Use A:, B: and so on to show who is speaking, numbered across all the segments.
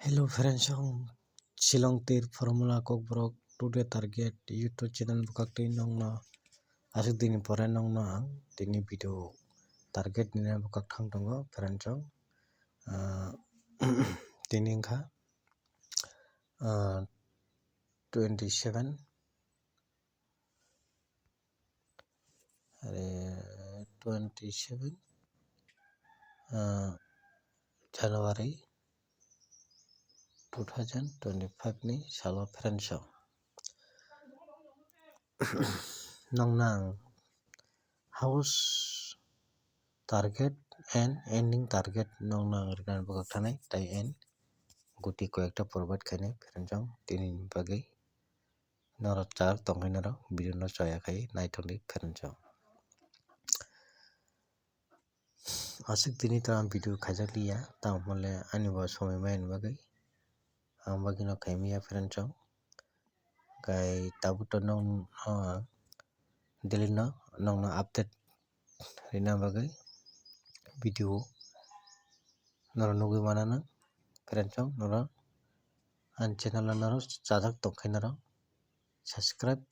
A: Hello friends, Shillong Tir Formula Kokbrok today target YouTube channel bukakti nong na asik dini pore nong na dini video target ni bukak thang tongo friends dini kha 27 January 2025 ni salo friends nong nang house target and ending target nong nang return bukak thanai tai end guti koyekta provide khainai friends tini bagai noro char tongai noro video no chaya khai naithokni friends asik tini ta video khaijakliya tamole ani bo somai main bagai ang bagino khaimia friends kai tabuto nong daily no nong update rina bagai video noro nugui manana friends noro an channel noro chajak tongkhai noro subscribe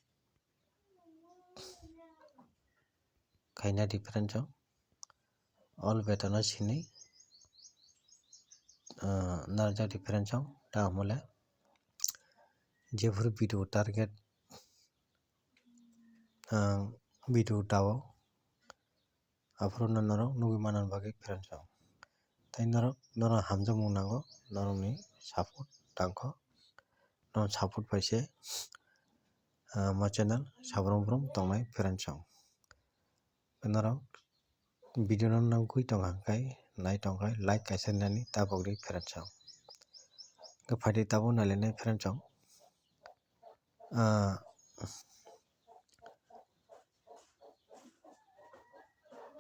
A: khaina di friends all betana sini narja di friends tamole जेफोर भिडिअ target भिडिअ दाwo afro noro nugi manan bagai friends tai noro hamjamung nango noroni support tangkho non support paise ma channel sabrom tongnai friends noro video no nangui tonga kai nai tongkai like kaisa nani tabogri friends gaphaidi tabo nalenai friends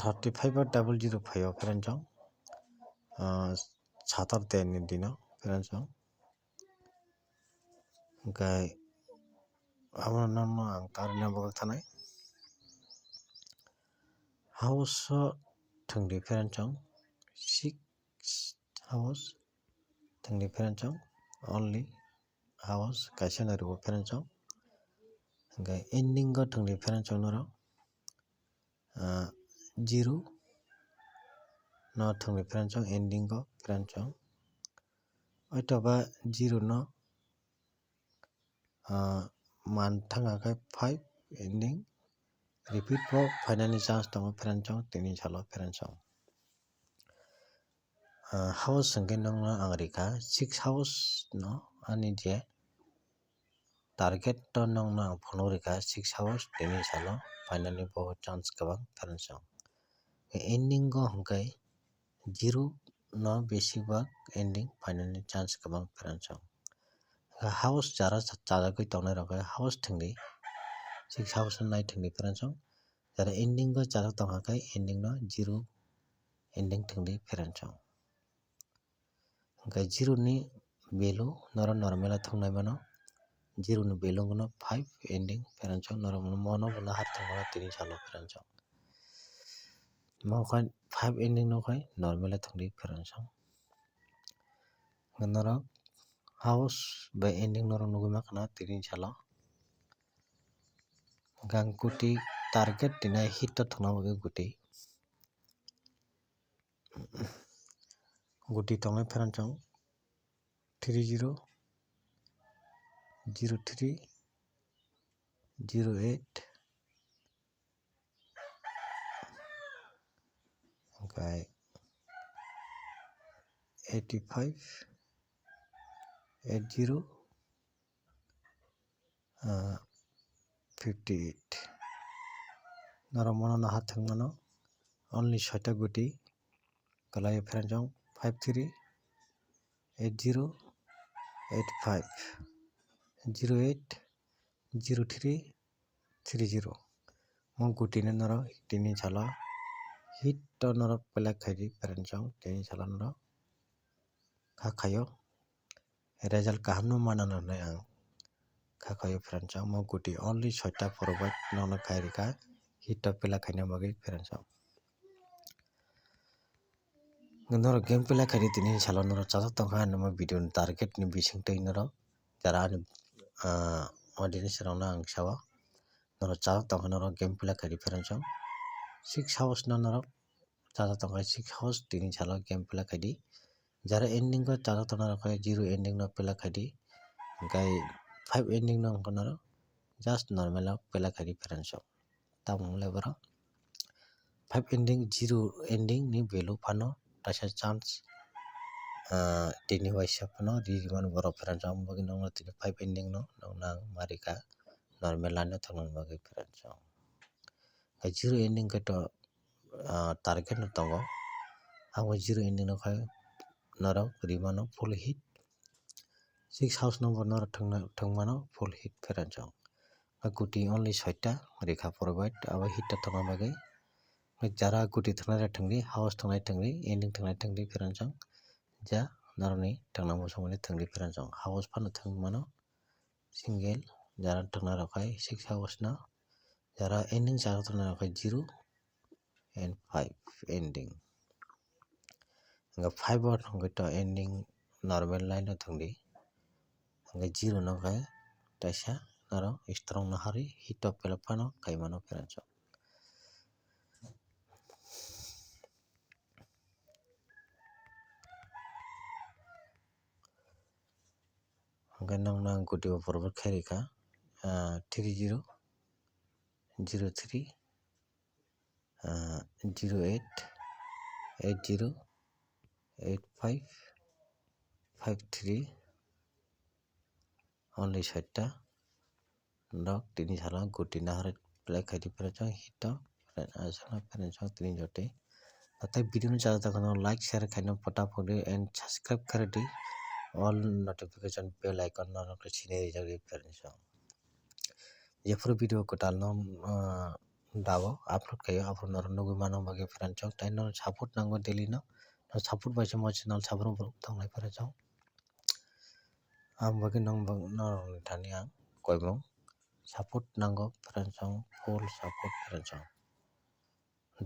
A: 35/005 friends Saturday ni dino friends gai amro no ang tarina bogak thanai house thungdi friends 6 house thungdi friends only house kaisa naru friends gai ending go thungdi friends noro 0 no thungdi friends ending go friends oitoba 0 no man thanga kai 5 ending repeat pro finally chance tongo friends tini salo friends house sangke nongno ang rika 6 house no ani je target to nongno ang phono rika 6 house tini salo finally bo chance kabang friends ending go hongkai 0 no besibak ending finally chance kabang friends house jara chajagui tongnai rok house thungdi 6 house nai thungdi friends jara ending go chajak tongha kai ending no 0 ending thungdi friends gai 0 ni value noro normal thungnai mano 0 ni value no 5 ending friends noro mono bono har thungmano tini salo friends mo khai 5 ending no khai normal thungdi friends noro house by ending noro nugui makana tini salo gang kuti target dinai hit to thungna bagui guti tongnai friends 30 03 08 okay 85 80 58 noro mono no hat thungmano only 6 ta guti kalai friends 53 80 85 08 03 30 mo guti no noro tini salo hit to noro pelak khaidi friends tini salo noro khakhayo result kaham no manana nai ang khakhayo friends mo guti only 6 ta provide nono khairika hit to pelak khaina bagui friends noro game play khari tini salo noro chata tongkha namo video ni target ni bising tei noro jara ani audience rok no ang sawo noro chata tongkha noro game play khari pherangchok 6 hours no noro chata tongkha 6 hours tini salo game play khadi jara ending ko chata tongkha noro 0 ending no play khadi kai 5 ending no ongkha noro just normal play khadi pherangchok tamung leboro 5 ending 0 ending ni value phano taisa chance tini waisa phano riman borok pherangchok bagi nongno tini 5 ending no nang marika normal line no thangna bagi pherangchok 0 ending ko to target no tongo amo 0 ending no khai noro rimano full hit 6 house no noro thangmano full hit pherangchok guti only 6 ta rekha provide abo hit ta thangna bagi jara guti thangnai thangri house thangnai thangri ending thangnai thangri pherangchok ja naroni thangna musongmani thangri pherangchok house phano thangmano single jara thangna rok khai 6 hours no jara ending chara thangna rok khai 0 and 5 ending 5 or to ending normal line no thangri 0 no khai taisa naro strong no hari hit of pelapano kaimano pherangchok hingke nong guti bo forward khai reka 30 03 08 80 85 53 only 6 ta nok tini sala guti nahar play khai pherangchok hit asana pherangchok tini jote natai video no chata kono like share khaino potapot and subscribe kare di all notification bell icon no sine jagri pherangchok jefur video kotal no dawo upload kayo upload noro nugui mano bagi pherangchok tai no support nango daily no support by mo channel sabrang tongnai pherangchok ang bagi nong noro thani ang koimong support nango pherangchok full support pherangchok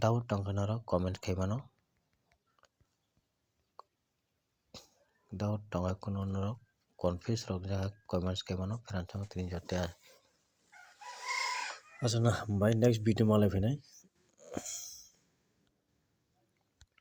A: doubt tongkha noro comment khaimano doubt tongai kuno noro confuse rok jaga comments khaimano pherangchok tini jote asana by next video malai phinai।